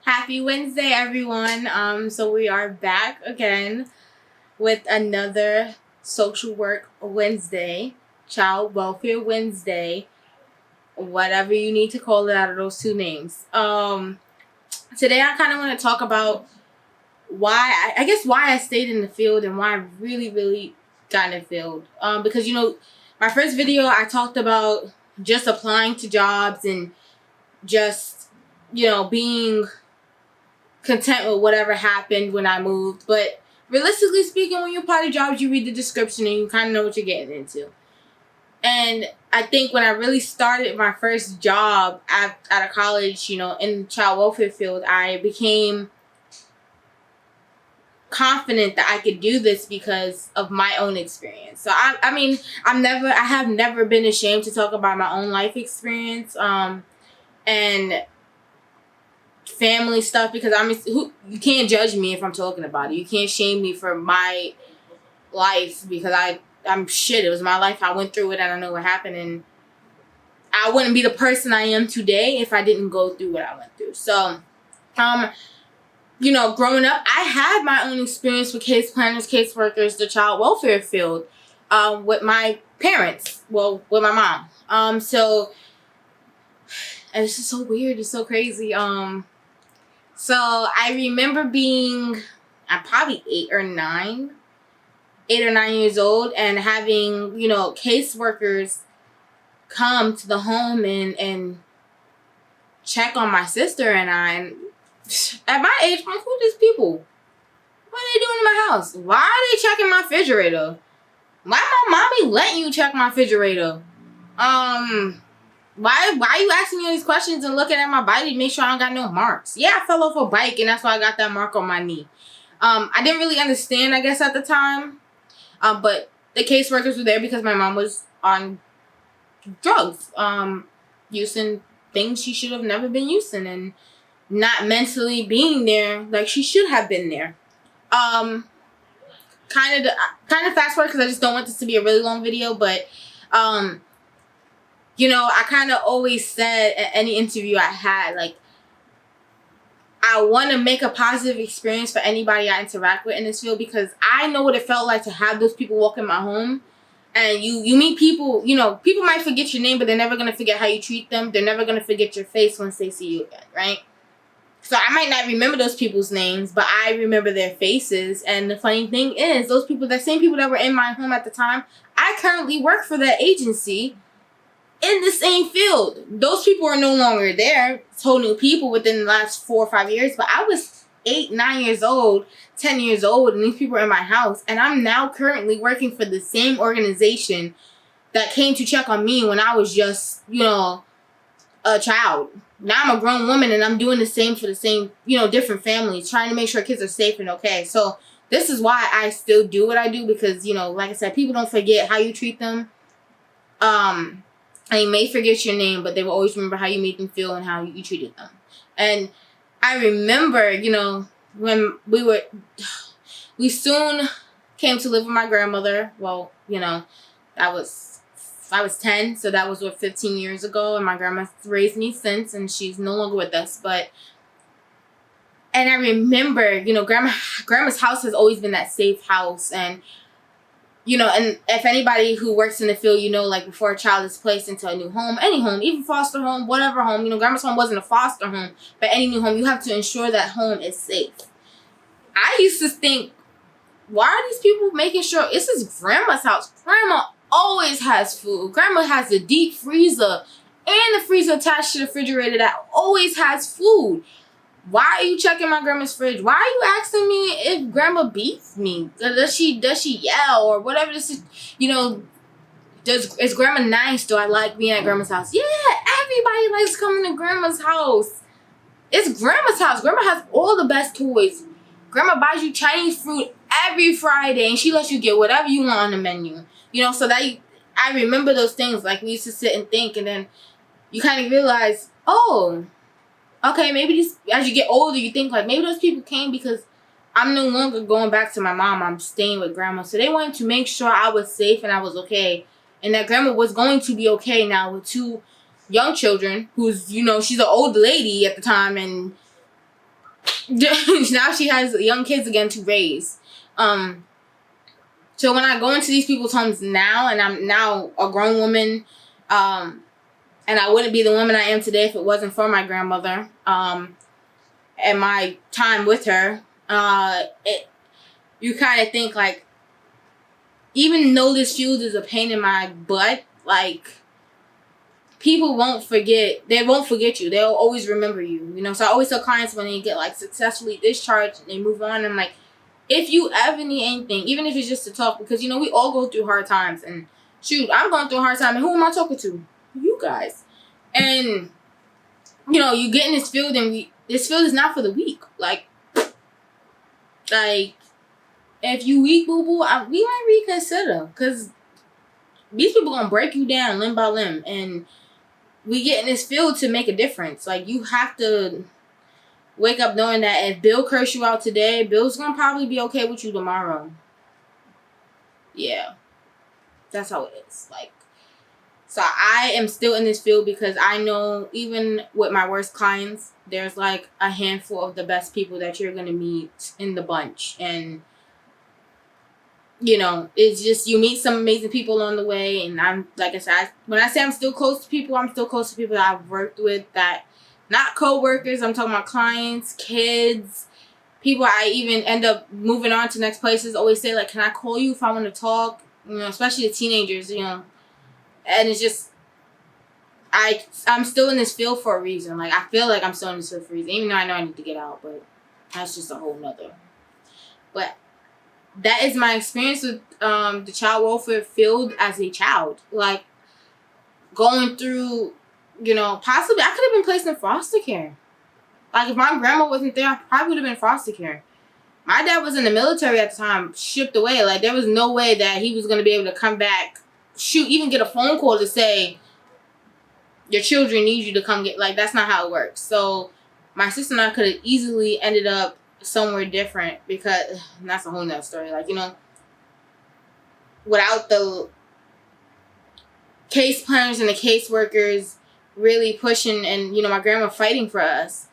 Happy Wednesday, everyone. So we are back again with another social work Wednesday, child welfare Wednesday, whatever you need to call it out of those two names. Today I kind of want to talk about why I guess why I stayed in the field and why I really got in the field. Because my first video I talked about just applying to jobs and just being content with whatever happened when I moved. But realistically speaking, when you apply to jobs, you read the description and you kind of know what you're getting into. And I think when I really started my first job out of college, in the child welfare field, I became confident that I could do this because of my own experience. So I have never been ashamed to talk about my own life experience. And family stuff, because you can't judge me if I'm talking about it. You can't shame me for my life because I'm shit. It was my life. I went through it and I know what happened, and I wouldn't be the person I am today if I didn't go through what I went through. So, growing up, I had my own experience with case planners, caseworkers, the child welfare field, with my parents. Well, with my mom. So, and it's just so weird. It's so crazy. So I remember being, I'm probably 8 or 9 years old, and having, caseworkers come to the home and check on my sister and I. And at my age, I'm like, who are these people? What are they doing in my house? Why are they checking my refrigerator? Why my mommy letting you check my refrigerator? Why are you asking me all these questions and looking at my body to make sure I don't got no marks? Yeah, I fell off a bike and that's why I got that mark on my knee. I didn't really understand, I guess, at the time. But the caseworkers were there because my mom was on drugs, using things she should have never been using, and not mentally being there like she should have been there. Kind of fast forward because I just don't want this to be a really long video, but I kind of always said at any interview I had, like, I want to make a positive experience for anybody I interact with in this field, because I know what it felt like to have those people walk in my home. And you meet people, people might forget your name, but they're never going to forget how you treat them. They're never going to forget your face once they see you again, right? So I might not remember those people's names, but I remember their faces. And the funny thing is, those people, the same people that were in my home at the time, I currently work for that agency in the same field. Those people are no longer there. It's whole new people within the last 4 or 5 years. But I was 8, 9 years old, 10 years old, and these people are in my house. And I'm now currently working for the same organization that came to check on me when I was just, a child. Now I'm a grown woman and I'm doing the same for the same, different families, trying to make sure kids are safe and okay. So this is why I still do what I do, because, like I said, people don't forget how you treat them. And you may forget your name, but they will always remember how you made them feel and how you treated them. And I remember, when we soon came to live with my grandmother. Well, I was 10, so that was 15 years ago, and my grandma raised me since, and she's no longer with us. And I remember, grandma's house has always been that safe house, and and if anybody who works in the field, like, before a child is placed into a new home, any home, even foster home, whatever home, grandma's home wasn't a foster home, but any new home, you have to ensure that home is safe. I used to think, why are these people making sure this is grandma's house? Grandma always has food. Grandma has a deep freezer and the freezer attached to the refrigerator that always has food. Why are you checking my grandma's fridge? Why are you asking me if grandma beats me? Does she yell or whatever this is? Is grandma nice? Do I like being at grandma's house? Yeah, everybody likes coming to grandma's house. It's grandma's house. Grandma has all the best toys. Grandma buys you Chinese food every Friday, and she lets you get whatever you want on the menu. So that I remember those things. Like, we used to sit and think, and then you kind of realize, oh, okay, maybe as you get older, you think, like, maybe those people came because I'm no longer going back to my mom. I'm staying with grandma. So they wanted to make sure I was safe and I was okay. And that grandma was going to be okay now with 2 young children who's, she's an old lady at the time. And now she has young kids again to raise. So when I go into these people's homes now, and I'm now a grown woman, and I wouldn't be the woman I am today if it wasn't for my grandmother, and my time with her, you kind of think like, even though this field is a pain in my butt, like, people won't forget. They won't forget you. They'll always remember you. You know, so I always tell clients when they get like successfully discharged and they move on, I'm like, if you ever need anything, even if it's just to talk, because, you know, we all go through hard times. And shoot, I'm going through a hard time. And who am I talking to? You guys. And, you know, you get in this field, and this field is not for the weak. Like, if you weak, boo-boo, we might reconsider. Because these people going to break you down limb by limb. And we get in this field to make a difference. Like, you have to wake up knowing that if Bill cursed you out today, Bill's gonna probably be okay with you tomorrow. Yeah. That's how it is. Like, so I am still in this field because I know even with my worst clients, there's like a handful of the best people that you're gonna meet in the bunch. And, you know, it's just, you meet some amazing people on the way. And I'm, like I said, when I say I'm still close to people, I'm still close to people that I've worked with, that, not co-workers, I'm talking about clients, kids, people I even end up moving on to next places, always say, like, can I call you if I want to talk? You know, especially the teenagers, you know. And it's just, I'm still in this field for a reason. Like, I feel like I'm still in this field for a reason, even though I know I need to get out, but that's just a whole nother. But that is my experience with the child welfare field as a child. Like, going through, you know, possibly I could have been placed in foster care. Like, if my grandma wasn't there, I probably would have been foster care. My dad was in the military at the time, shipped away. Like, there was no way that he was going to be able to come back, even get a phone call to say, your children need you to come get, like, that's not how it works. So my sister and I could have easily ended up somewhere different, because that's a whole nother story. Like, you know, without the case planners and the caseworkers really pushing, and, you know, my grandma fighting for us,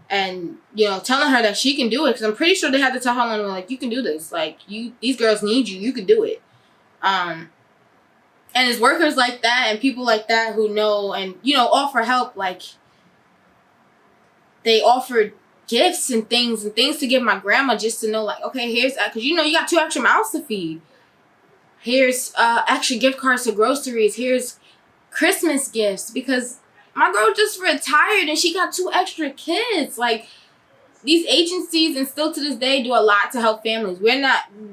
and, you know, telling her that she can do it, because I'm pretty sure they had to tell her, like, you can do this, like, these girls need you can do it. And it's workers like that and people like that who know and, you know, offer help. Like, they offered gifts and things to give my grandma, just to know, like, okay, here's, because, you know, you got 2 extra mouths to feed. Here's extra gift cards to groceries. Here's Christmas gifts, because my girl just retired and she got 2 extra kids. Like, these agencies, and still to this day, do a lot to help families.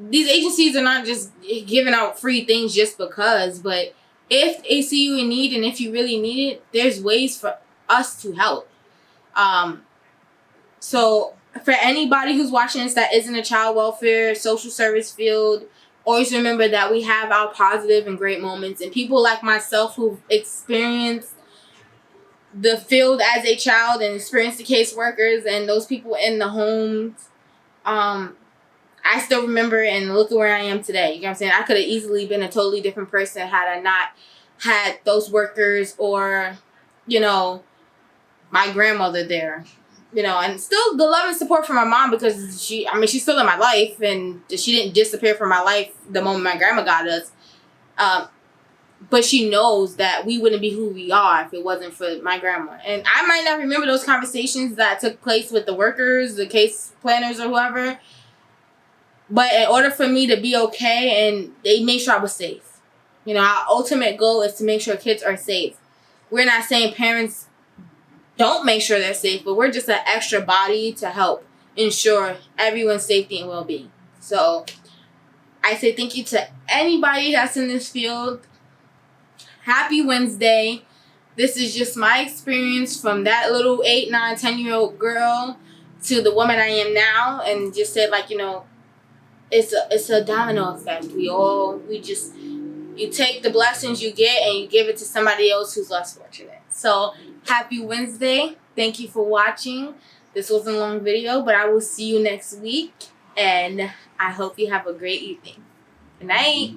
These agencies are not just giving out free things just because, but if they see you in need and if you really need it, there's ways for us to help. So for anybody who's watching this that isn't a child welfare, social service field, always remember that we have our positive and great moments, and people like myself who've experienced the field as a child and experienced the caseworkers and those people in the homes, I still remember, and look at where I am today. You know what I'm saying? I could have easily been a totally different person had I not had those workers or, you know, my grandmother there. You know, and still the love and support from my mom, because she's still in my life, and she didn't disappear from my life the moment my grandma got us. But she knows that we wouldn't be who we are if it wasn't for my grandma. And I might not remember those conversations that took place with the workers, the case planners, or whoever. But in order for me to be okay, and they made sure I was safe. You know, our ultimate goal is to make sure kids are safe. We're not saying parents don't make sure they're safe, but we're just an extra body to help ensure everyone's safety and well-being. So I say thank you to anybody that's in this field. Happy Wednesday. This is just my experience from that little 8, 9, 10-year-old girl to the woman I am now, and just said, like, you know, it's a domino effect. You take the blessings you get and you give it to somebody else who's less fortunate. So happy Wednesday. Thank you for watching. This was a long video, but I will see you next week, and I hope you have a great evening. Good night.